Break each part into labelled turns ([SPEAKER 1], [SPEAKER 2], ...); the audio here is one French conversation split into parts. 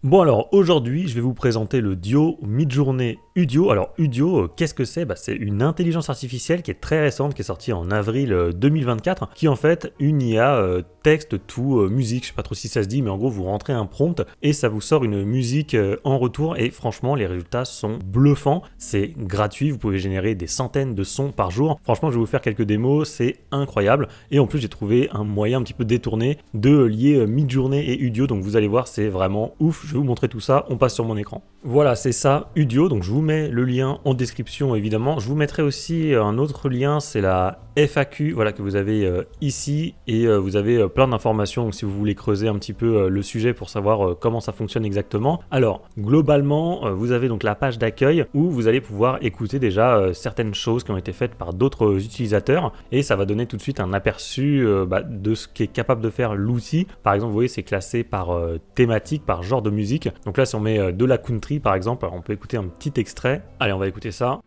[SPEAKER 1] Bon alors aujourd'hui je vais vous présenter le duo Midjourney Udio. Alors Udio, qu'est-ce que c'est? C'est une intelligence artificielle qui est très récente, qui est sortie en avril 2024, qui est en fait une IA texte tout musique, je sais pas trop si ça se dit, mais en gros vous rentrez un prompt et ça vous sort une musique en retour et franchement les résultats sont bluffants, c'est gratuit, vous pouvez générer des centaines de sons par jour. Franchement je vais vous faire quelques démos, c'est incroyable et en plus j'ai trouvé un moyen un petit peu détourné de lier Midjourney et Udio, donc vous allez voir c'est vraiment ouf. Je vais vous montrer tout ça, on passe sur mon écran. Voilà, c'est ça, Udio, donc je vous mets le lien en description évidemment. Je vous mettrai aussi un autre lien, c'est la FAQ, voilà, que vous avez ici, et vous avez plein d'informations, donc si vous voulez creuser un petit peu le sujet pour savoir comment ça fonctionne exactement. Alors, globalement, vous avez donc la page d'accueil où vous allez pouvoir écouter déjà certaines choses qui ont été faites par d'autres utilisateurs, et ça va donner tout de suite un aperçu de ce qu'est capable de faire l'outil. Par exemple, vous voyez, c'est classé par thématique, par genre de musique. Donc là, si on met de la country par exemple, on peut écouter un petit extrait. Allez, on va écouter ça.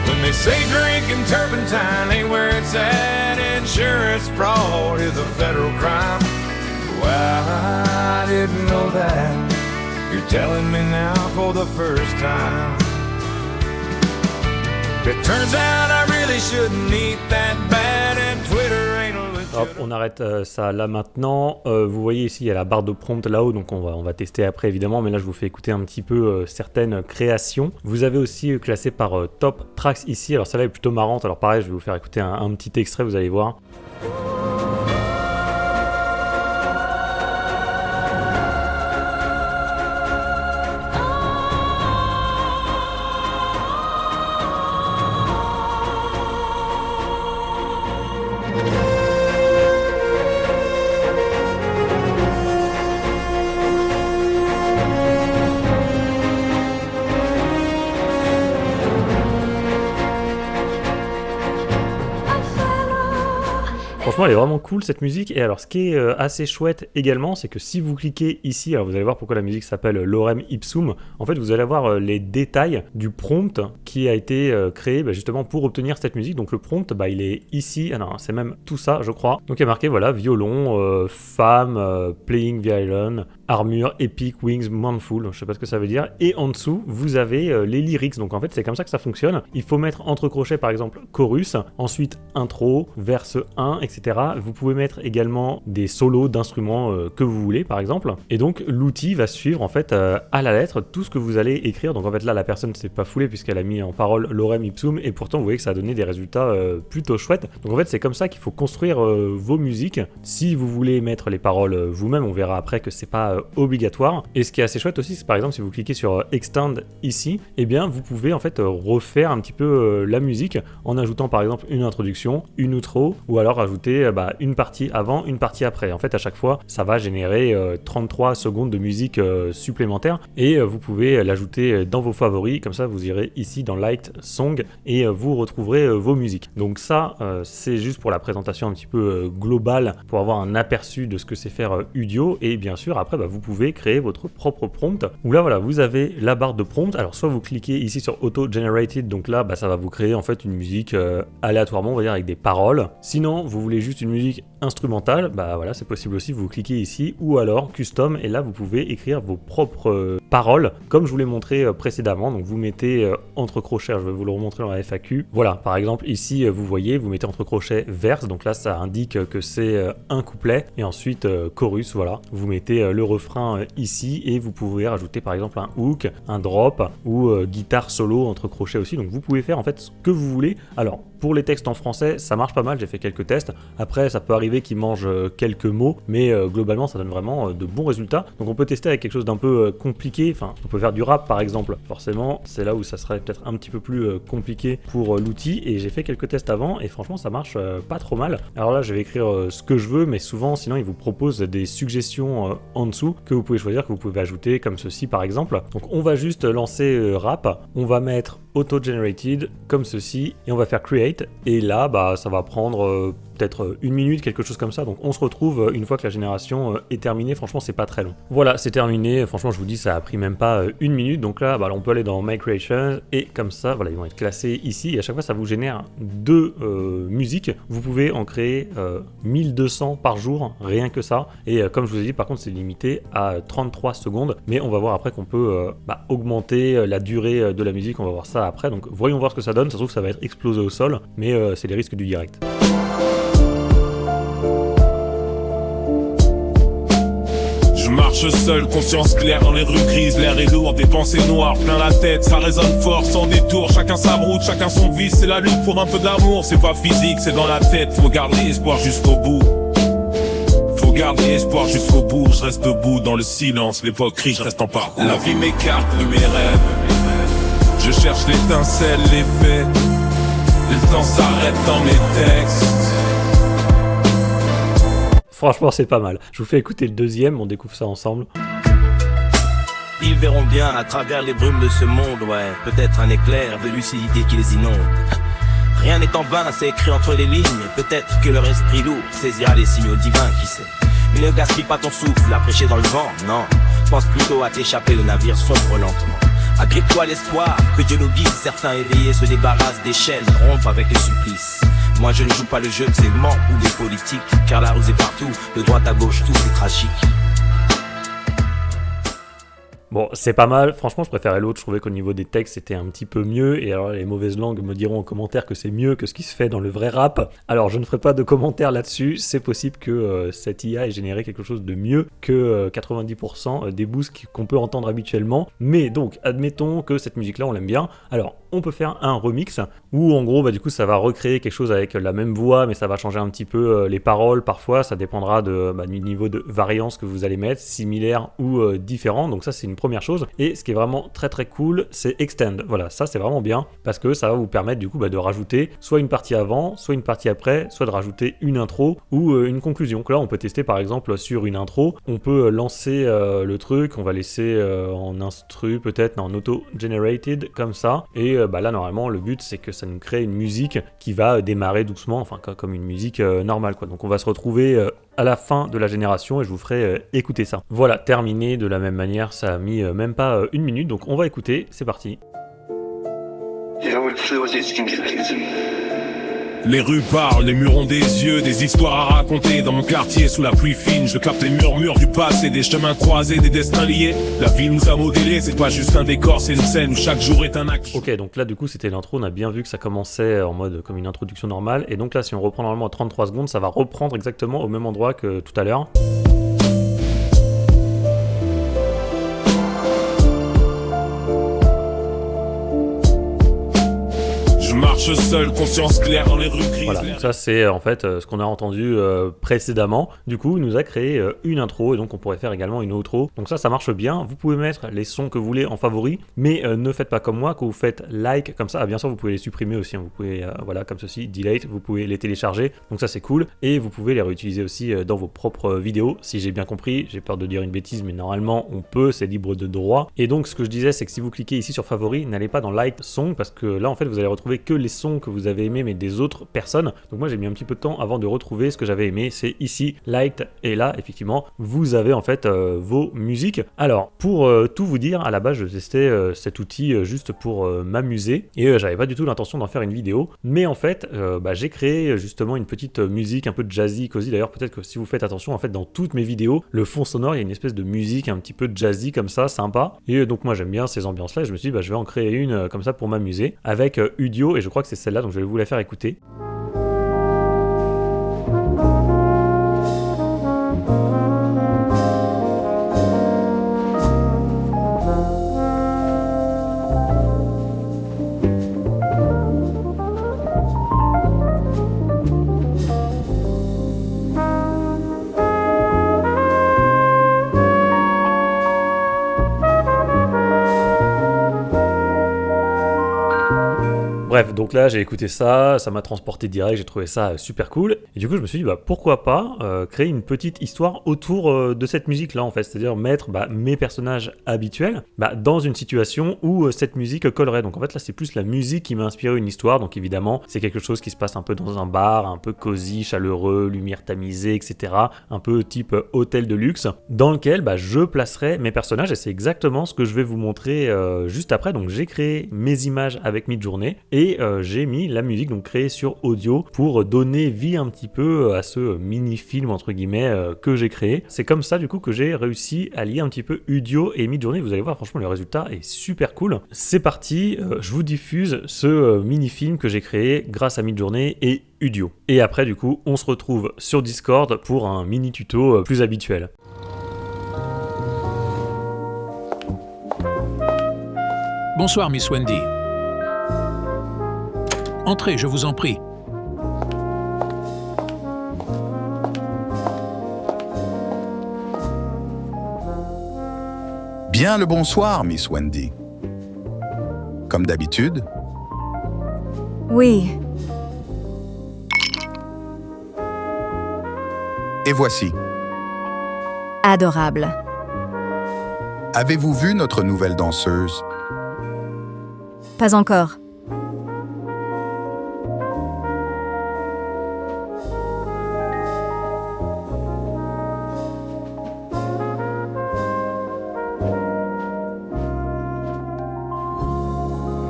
[SPEAKER 1] When they say drinking turpentine ain't where it's at, insurance fraud is a federal crime. Well, I didn't know that. You're telling me now for the first time. It turns out I really shouldn't eat that bad and Twitter ain't a legit. Hop, on arrête ça là maintenant. Vous voyez ici il y a la barre de prompt là-haut, donc on va tester après évidemment, mais là je vous fais écouter un petit peu certaines créations. Vous avez aussi classé par top tracks ici. Alors celle-là est plutôt marrante. Alors pareil, je vais vous faire écouter un petit extrait, vous allez voir. Franchement, elle est vraiment cool cette musique. Et alors, ce qui est assez chouette également, c'est que si vous cliquez ici, alors vous allez voir pourquoi la musique s'appelle Lorem Ipsum. En fait, vous allez avoir les détails du prompt qui a été créé justement pour obtenir cette musique. Donc le prompt, il est ici. Ah non, c'est même tout ça, je crois. Donc il y a marqué voilà, violon, femme, playing violin, armure, epic, wings, mournful. Je sais pas ce que ça veut dire. Et en dessous, vous avez les lyrics. Donc en fait, c'est comme ça que ça fonctionne. Il faut mettre entre crochets, par exemple, chorus, ensuite intro, verse 1, etc. Vous pouvez mettre également des solos d'instruments que vous voulez par exemple, et donc l'outil va suivre en fait à la lettre tout ce que vous allez écrire. Donc en fait là la personne s'est pas foulée puisqu'elle a mis en parole Lorem Ipsum, et pourtant vous voyez que ça a donné des résultats plutôt chouettes. Donc en fait c'est comme ça qu'il faut construire vos musiques. Si vous voulez mettre les paroles vous-même, on verra après que c'est pas obligatoire. Et ce qui est assez chouette aussi, c'est par exemple si vous cliquez sur Extend ici, et bien vous pouvez en fait refaire un petit peu la musique en ajoutant par exemple une introduction, une outro, ou alors ajouter une partie avant, une partie après. En fait, à chaque fois, ça va générer 33 secondes de musique supplémentaire, et vous pouvez l'ajouter dans vos favoris. Comme ça, vous irez ici dans Liked Song et vous retrouverez vos musiques. Donc ça, c'est juste pour la présentation un petit peu globale, pour avoir un aperçu de ce que c'est faire Udio. Et bien sûr, après, vous pouvez créer votre propre prompt, où là, voilà, vous avez la barre de prompt. Alors, soit vous cliquez ici sur Auto Generated, donc là, ça va vous créer en fait une musique aléatoirement, on va dire, avec des paroles. Sinon, vous voulez juste une musique instrumentale, voilà, c'est possible aussi, vous cliquez ici, ou alors custom, et là vous pouvez écrire vos propres paroles comme je vous l'ai montré précédemment. Donc vous mettez entre crochets, je vais vous le remontrer dans la FAQ. Voilà, par exemple ici vous voyez, vous mettez entre crochets verse, donc là ça indique que c'est un couplet, et ensuite chorus, voilà, vous mettez le refrain ici, et vous pouvez rajouter par exemple un hook, un drop, ou guitare solo entre crochets aussi. Donc vous pouvez faire en fait ce que vous voulez. Alors pour les textes en français, ça marche pas mal, j'ai fait quelques tests. Après, ça peut arriver qu'ils mangent quelques mots, mais globalement, ça donne vraiment de bons résultats. Donc on peut tester avec quelque chose d'un peu compliqué. Enfin, on peut faire du rap par exemple. Forcément, c'est là où ça serait peut-être un petit peu plus compliqué pour l'outil. Et j'ai fait quelques tests avant, et franchement, ça marche pas trop mal. Alors là, je vais écrire ce que je veux, mais souvent, sinon, il vous propose des suggestions en dessous que vous pouvez choisir, que vous pouvez ajouter, comme ceci par exemple. Donc on va juste lancer rap. On va mettre auto-generated comme ceci, et on va faire create, et là ça va prendre peut-être 1 minute, quelque chose comme ça. Donc on se retrouve une fois que la génération est terminée. Franchement, c'est pas très long. Voilà, c'est terminé. Franchement, je vous dis, ça a pris même pas 1 minute. Donc là, on peut aller dans My Creations et comme ça, voilà, ils vont être classés ici. Et à chaque fois, ça vous génère 2 musiques. Vous pouvez en créer 1200 par jour, rien que ça. Et comme je vous ai dit, par contre, c'est limité à 33 secondes. Mais on va voir après qu'on peut augmenter la durée de la musique. On va voir ça après. Donc voyons voir ce que ça donne. Ça se trouve que ça va être explosé au sol. Mais c'est les risques du direct.
[SPEAKER 2] Je marche seul, conscience claire dans les rues grises, l'air est lourd, des pensées noires, plein la tête, ça résonne fort, sans détour, chacun sa route, chacun son vice, c'est la lutte pour un peu d'amour, c'est pas physique, c'est dans la tête, faut garder espoir jusqu'au bout. Faut garder espoir jusqu'au bout, je reste debout dans le silence, l'époque crie, je reste en parcours. La vie m'écarte de mes rêves, je cherche l'étincelle, l'effet, le temps s'arrête dans mes textes.
[SPEAKER 1] Franchement, c'est pas mal. Je vous fais écouter le deuxième, on découvre ça ensemble.
[SPEAKER 3] Ils verront bien à travers les brumes de ce monde, ouais. Peut-être un éclair de lucidité qui les inonde. Rien n'est en vain, c'est écrit entre les lignes. Peut-être que leur esprit lourd saisira les signaux divins, qui sait. Mais ne gaspille pas ton souffle à prêcher dans le vent, non. Pense plutôt à t'échapper, le navire sombre lentement. Agrippe-toi l'espoir que Dieu nous guide. Certains éveillés se débarrassent des chaînes, rompent avec les supplices. Moi je ne joue pas le jeu de segments ou des politiques, car la ruse est partout, de droite à gauche tout est tragique.
[SPEAKER 1] Bon, c'est pas mal. Franchement, je préférais l'autre. Je trouvais qu'au niveau des textes, c'était un petit peu mieux. Et alors, les mauvaises langues me diront en commentaire que c'est mieux que ce qui se fait dans le vrai rap. Alors, je ne ferai pas de commentaires là-dessus. C'est possible que cette IA ait généré quelque chose de mieux que 90% des boosts qu'on peut entendre habituellement. Mais donc, admettons que cette musique-là, on l'aime bien. Alors, on peut faire un remix où, en gros, du coup, ça va recréer quelque chose avec la même voix, mais ça va changer un petit peu les paroles. Parfois, ça dépendra du niveau de variance que vous allez mettre, similaire ou différent. Donc ça, c'est une première chose. Et ce qui est vraiment très très cool, c'est Extend. Voilà, ça c'est vraiment bien parce que ça va vous permettre du coup de rajouter soit une partie avant, soit une partie après, soit de rajouter une intro ou une conclusion. Donc là, on peut tester par exemple sur une intro, on peut lancer le truc, on va laisser en instru peut-être, en auto-generated comme ça. Et là, normalement, le but c'est que ça nous crée une musique qui va démarrer doucement, enfin comme une musique normale quoi. Donc on va se retrouver à la fin de la génération et je vous ferai écouter ça. Voilà, terminé de la même manière, ça a mis même pas 1 minute, donc on va écouter, c'est parti.
[SPEAKER 2] Les rues parlent, les murs ont des yeux, des histoires à raconter. Dans mon quartier, sous la pluie fine, je capte les murmures du passé, des chemins croisés, des destins liés. La vie nous a modélés, c'est pas juste un décor, c'est une scène où chaque jour est un acte.
[SPEAKER 1] Ok, donc là du coup c'était l'intro, on a bien vu que ça commençait en mode comme une introduction normale. Et donc là si on reprend normalement à 33 secondes, ça va reprendre exactement au même endroit que tout à l'heure.
[SPEAKER 2] Marche seul, conscience claire dans les rues grises.
[SPEAKER 1] Voilà, donc ça c'est en fait ce qu'on a entendu précédemment. Du coup, il nous a créé une intro et donc on pourrait faire également une outro. Donc ça marche bien. Vous pouvez mettre les sons que vous voulez en favori, mais ne faites pas comme moi, que vous faites like comme ça. Ah, bien sûr, vous pouvez les supprimer aussi. Hein. Vous pouvez, voilà, comme ceci, delete. Vous pouvez les télécharger. Donc ça c'est cool. Et vous pouvez les réutiliser aussi dans vos propres vidéos. Si j'ai bien compris, j'ai peur de dire une bêtise, mais normalement on peut, c'est libre de droit. Et donc ce que je disais, c'est que si vous cliquez ici sur favori, n'allez pas dans like song parce que là en fait vous allez retrouver que les sons que vous avez aimés mais des autres personnes. Donc moi j'ai mis un petit peu de temps avant de retrouver ce que j'avais aimé, c'est ici liked et là effectivement vous avez en fait vos musiques. Alors pour tout vous dire, à la base je testais cet outil juste pour m'amuser et j'avais pas du tout l'intention d'en faire une vidéo, mais en fait j'ai créé justement une petite musique un peu jazzy, cosy. D'ailleurs peut-être que si vous faites attention en fait dans toutes mes vidéos, le fond sonore il y a une espèce de musique un petit peu jazzy comme ça, sympa. Et donc moi j'aime bien ces ambiances là, je me suis dit je vais en créer une comme ça pour m'amuser avec Udio et je crois que c'est celle-là, donc je vais vous la faire écouter. Bref, donc là j'ai écouté ça, ça m'a transporté direct, j'ai trouvé ça super cool. Et du coup, je me suis dit, pourquoi pas créer une petite histoire autour de cette musique-là, en fait. C'est-à-dire mettre mes personnages habituels dans une situation où cette musique collerait. Donc en fait, là, c'est plus la musique qui m'a inspiré une histoire. Donc évidemment, c'est quelque chose qui se passe un peu dans un bar, un peu cosy, chaleureux, lumière tamisée, etc. Un peu type hôtel de luxe, dans lequel je placerai mes personnages, et c'est exactement ce que je vais vous montrer juste après. Donc j'ai créé mes images avec Midjourney et j'ai mis la musique donc créée sur audio pour donner vie un petit peu à ce mini-film entre guillemets que j'ai créé. C'est comme ça du coup que j'ai réussi à lier un petit peu Udio et Midjourney. Vous allez voir, franchement le résultat est super cool. C'est parti, je vous diffuse ce mini-film que j'ai créé grâce à Midjourney et Udio. Et après du coup on se retrouve sur Discord pour un mini tuto plus habituel.
[SPEAKER 4] Bonsoir Miss Wendy. Entrez, je vous en prie.
[SPEAKER 5] Bien le bonsoir, Miss Wendy. Comme d'habitude?
[SPEAKER 6] Oui,
[SPEAKER 5] Et voici.
[SPEAKER 6] adorable.
[SPEAKER 5] Avez-vous vu notre nouvelle danseuse?
[SPEAKER 6] Pas encore.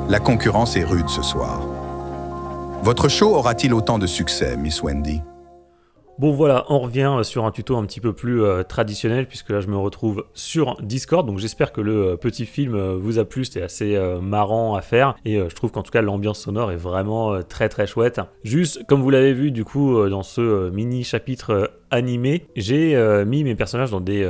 [SPEAKER 5] La concurrence est rude ce soir. Votre show aura-t-il autant de succès, Miss Wendy?
[SPEAKER 1] Bon voilà, on revient sur un tuto un petit peu plus traditionnel, puisque là je me retrouve sur Discord, donc j'espère que le petit film vous a plu, c'était assez marrant à faire, et je trouve qu'en tout cas l'ambiance sonore est vraiment très très chouette. Juste, comme vous l'avez vu du coup dans ce mini chapitre animé, j'ai mis mes personnages dans des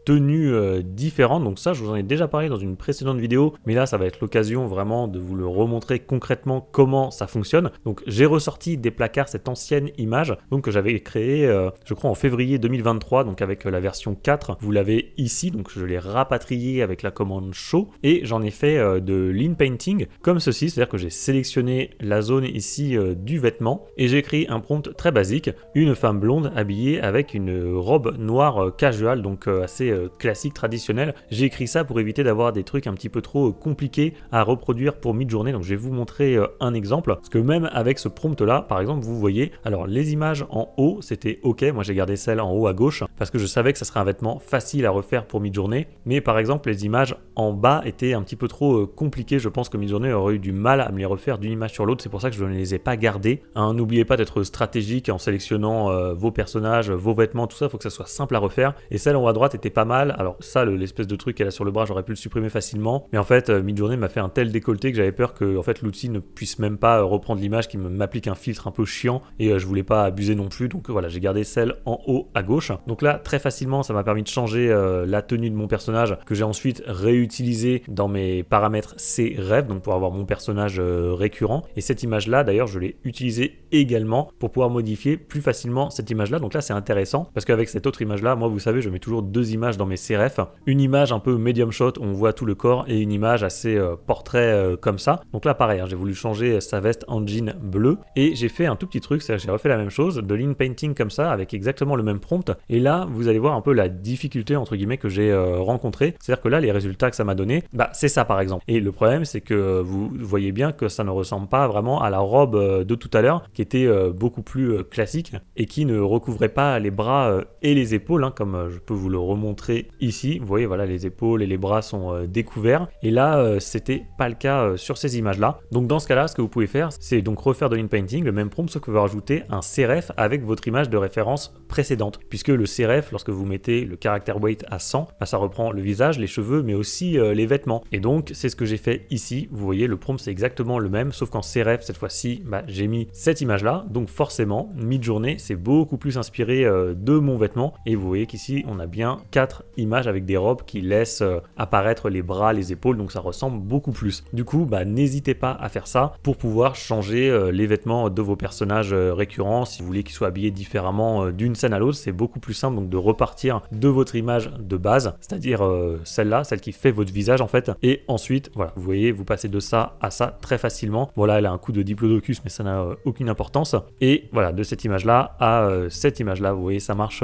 [SPEAKER 1] tenues différentes, donc ça je vous en ai déjà parlé dans une précédente vidéo, mais là ça va être l'occasion vraiment de vous le remontrer concrètement comment ça fonctionne. Donc j'ai ressorti des placards cette ancienne image donc que j'avais créée je crois en février 2023, donc avec la version 4, vous l'avez ici, donc je l'ai rapatrié avec la commande show et j'en ai fait de lean painting comme ceci, c'est à dire que j'ai sélectionné la zone ici du vêtement et j'ai écrit un prompt très basique, une femme blonde habillée avec une robe noire casual, donc assez classique, traditionnelle. J'ai écrit ça pour éviter d'avoir des trucs un petit peu trop compliqués à reproduire pour Midjourney, donc je vais vous montrer un exemple, parce que même avec ce prompt là, par exemple, vous voyez, alors les images en haut, c'était ok, moi j'ai gardé celle en haut à gauche, parce que je savais que ça serait un vêtement facile à refaire pour Midjourney, mais par exemple les images en bas étaient un petit peu trop compliquées, je pense que Midjourney aurait eu du mal à me les refaire d'une image sur l'autre, c'est pour ça que je ne les ai pas gardées. N'oubliez pas d'être stratégique en sélectionnant vos personnages, vos vêtements, tout ça, il faut que ça soit simple à refaire, et celle en haut à droite était pas mal. Alors ça, l'espèce de truc qu'elle a sur le bras, j'aurais pu le supprimer facilement, mais en fait Midjourney m'a fait un tel décolleté que j'avais peur que en fait l'outil ne puisse même pas reprendre l'image, qui m'applique un filtre un peu chiant, et je voulais pas abuser non plus, donc voilà, j'ai gardé celle en haut à gauche. Donc là très facilement ça m'a permis de changer la tenue de mon personnage, que j'ai ensuite réutilisé dans mes paramètres CREF, donc pour avoir mon personnage récurrent, et cette image là d'ailleurs je l'ai utilisée également pour pouvoir modifier plus facilement cette image là. Donc là c'est intéressant parce qu'avec cette autre image là, moi vous savez je mets toujours deux images dans mes CRF, une image un peu medium shot où on voit tout le corps et une image assez portrait comme ça. Donc là pareil, j'ai voulu changer sa veste en jean bleu et j'ai fait un tout petit truc, c'est-à-dire que j'ai refait la même chose, de lean painting comme ça avec exactement le même prompt, et là vous allez voir un peu la difficulté entre guillemets que j'ai rencontrée, c'est-à-dire que là les résultats que ça m'a donné, c'est ça par exemple, et le problème c'est que vous voyez bien que ça ne ressemble pas vraiment à la robe de tout à l'heure qui était beaucoup plus classique et qui ne recouvrait pas les bras et les épaules, comme je peux vous le remontrer ici. Vous voyez, voilà, les épaules et les bras sont découverts, et là c'était pas le cas sur ces images là. Donc dans ce cas là, ce que vous pouvez faire, c'est donc refaire de l'inpainting, le même prompt, sauf que vous rajoutez un CREF avec votre image de référence précédente, puisque le CREF, lorsque vous mettez le character weight à 100, ça reprend le visage, les cheveux, mais aussi les vêtements. Et donc c'est ce que j'ai fait ici. Vous voyez, le prompt c'est exactement le même, sauf qu'en CREF cette fois-ci j'ai mis cette image là, donc forcément Midjourney c'est beaucoup plus inspiré de mon vêtement, et vous voyez qu'ici on a bien 4 images avec des robes qui laissent apparaître les bras, les épaules, donc ça ressemble beaucoup plus. Du coup n'hésitez pas à faire ça pour pouvoir changer les vêtements de vos personnages récurrents. Si vous voulez qu'ils soient habillés différemment d'une scène à l'autre, c'est beaucoup plus simple donc de repartir de votre image de base, c'est-à-dire celle-là, celle qui fait votre visage en fait. Et ensuite, voilà, vous voyez, vous passez de ça à ça très facilement. Voilà, elle a un coup de diplodocus, mais ça n'a aucune importance. Et voilà, de cette image-là à cette image-là, vous voyez, ça marche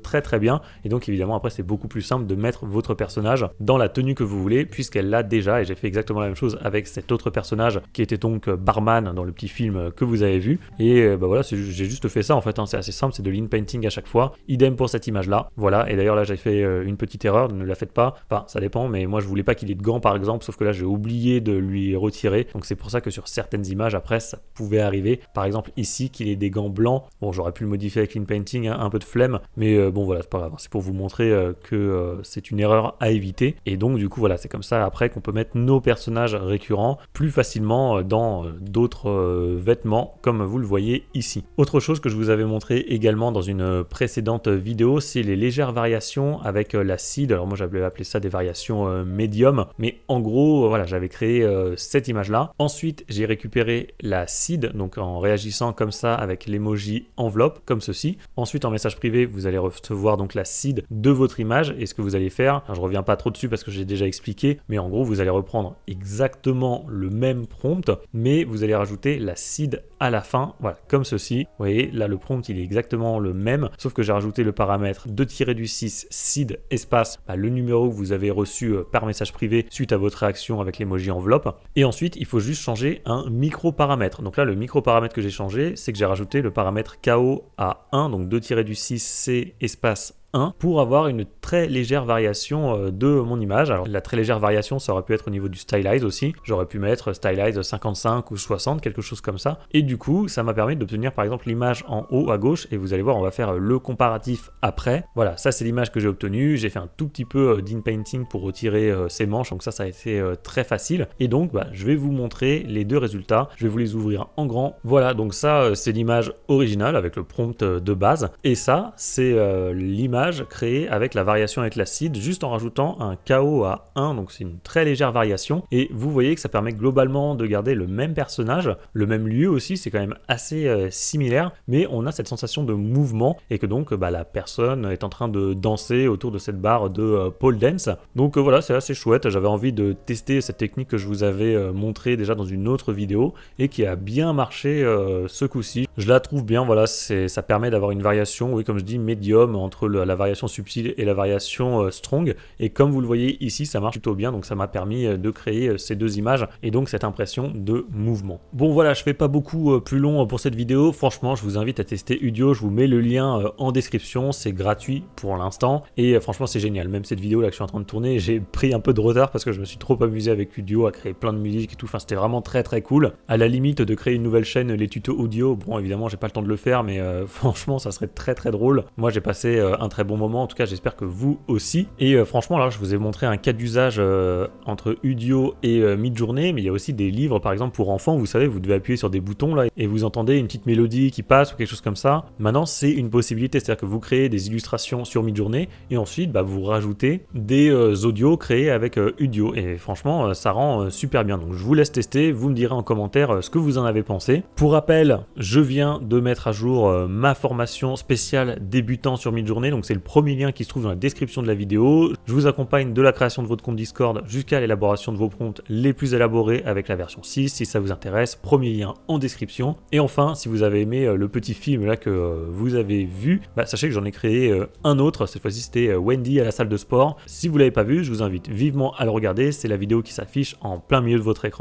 [SPEAKER 1] très très bien. Et donc évidemment, après, c'est beaucoup plus simple de mettre votre personnage dans la tenue que vous voulez, puisqu'elle l'a déjà. Et j'ai fait exactement la même chose avec cet autre personnage qui était donc barman dans le petit film que vous avez vu. Et bah voilà, j'ai juste fait ça en fait, hein, c'est assez simple, c'est de l'in-painting à chaque fois. Idem pour cette image-là. Voilà, et d'ailleurs là, j'ai fait une petite erreur, ne la faites pas. Enfin, ça dépend, mais moi je voulais pas qu'il ait de gants par exemple, sauf que là j'ai oublié de lui retirer. Donc c'est pour ça que sur certaines images, après, ça pouvait arriver. Par exemple ici, qu'il ait des gants blancs. Bon, j'aurais pu le modifier avec l'in-painting, hein, un peu de flemme, mais bon voilà, c'est pas grave. C'est pour vous montrer que c'est une erreur à éviter. Et donc du coup voilà, c'est comme ça après qu'on peut mettre nos personnages récurrents plus facilement dans d'autres vêtements, comme vous le voyez ici. Autre chose que je vous avais montré également dans une précédente vidéo, c'est les légères variations avec la seed. Alors moi j'avais appelé ça des variations médium, mais en gros voilà, j'avais créé cette image là. Ensuite j'ai récupéré la seed, donc en réagissant comme ça avec l'emoji enveloppe comme ceci. Ensuite en message privé vous allez recevoir donc la seed de votre image, et ce que vous allez faire, alors, je reviens pas trop dessus parce que j'ai déjà expliqué, mais en gros vous allez reprendre exactement le même prompt, mais vous allez rajouter la seed à la fin, voilà, comme ceci. Vous voyez, là le prompt il est exactement le même, sauf que j'ai rajouté le paramètre 2-6 seed espace, le numéro que vous avez reçu par message privé suite à votre réaction avec l'emoji enveloppe. Et ensuite il faut juste changer un micro paramètre. Donc là le micro paramètre que j'ai changé, c'est que j'ai rajouté le paramètre KO à 1, donc 2-6 C espace 1, pour avoir une très légère variation de mon image. Alors la très légère variation, ça aurait pu être au niveau du stylize aussi. J'aurais pu mettre stylize 55 ou 60, quelque chose comme ça. Et du coup, ça m'a permis d'obtenir par exemple l'image en haut à gauche, et vous allez voir, on va faire le comparatif après. Voilà, ça c'est l'image que j'ai obtenue. J'ai fait un tout petit peu d'in-painting pour retirer ces manches, donc ça a été très facile. Et donc, je vais vous montrer les deux résultats. Je vais vous les ouvrir en grand. Voilà, donc ça c'est l'image originale avec le prompt de base. Et ça, c'est l'image créée avec la variation avec la seed, juste en rajoutant un KO à 1, donc c'est une très légère variation. Et vous voyez que ça permet globalement de garder le même personnage, le même lieu aussi, c'est quand même assez similaire, mais on a cette sensation de mouvement, et que donc la personne est en train de danser autour de cette barre de pole dance. Donc voilà, c'est assez chouette. J'avais envie de tester cette technique que je vous avais montré déjà dans une autre vidéo et qui a bien marché ce coup-ci. Je la trouve bien, voilà, ça permet d'avoir une variation, oui, comme je dis, médium entre la variation subtile et la variation strong, et comme vous le voyez ici, ça marche plutôt bien. Donc ça m'a permis de créer ces deux images et donc cette impression de mouvement. Bon voilà, je fais pas beaucoup plus long pour cette vidéo. Franchement, je vous invite à tester Udio, je vous mets le lien en description, c'est gratuit pour l'instant, et franchement c'est génial. Même cette vidéo là que je suis en train de tourner, j'ai pris un peu de retard parce que je me suis trop amusé avec Udio à créer plein de musique et tout. Enfin, c'était vraiment très très cool. À la limite de créer une nouvelle chaîne, les tutos audio, bon évidemment j'ai pas le temps de le faire, mais franchement ça serait très très drôle. Moi j'ai passé un très bon moment, en tout cas j'espère que vous aussi. Et franchement là je vous ai montré un cas d'usage entre Udio et Midjourney, mais il y a aussi des livres par exemple pour enfants, vous savez, vous devez appuyer sur des boutons là et vous entendez une petite mélodie qui passe ou quelque chose comme ça. Maintenant c'est une possibilité, c'est-à-dire que vous créez des illustrations sur Midjourney et ensuite vous rajoutez des audios créés avec Udio, et franchement ça rend super bien. Donc je vous laisse tester, vous me direz en commentaire ce que vous en avez pensé. Pour rappel, je viens de mettre à jour ma formation spéciale débutant sur Midjourney, donc c'est le premier lien qui se trouve dans la description de la vidéo. Je vous accompagne de la création de votre compte Discord jusqu'à l'élaboration de vos prompts les plus élaborés avec la version 6, si ça vous intéresse, premier lien en description. Et enfin, si vous avez aimé le petit film là que vous avez vu, sachez que j'en ai créé un autre, cette fois-ci c'était Wendy à la salle de sport. Si vous l'avez pas vu, je vous invite vivement à le regarder, c'est la vidéo qui s'affiche en plein milieu de votre écran.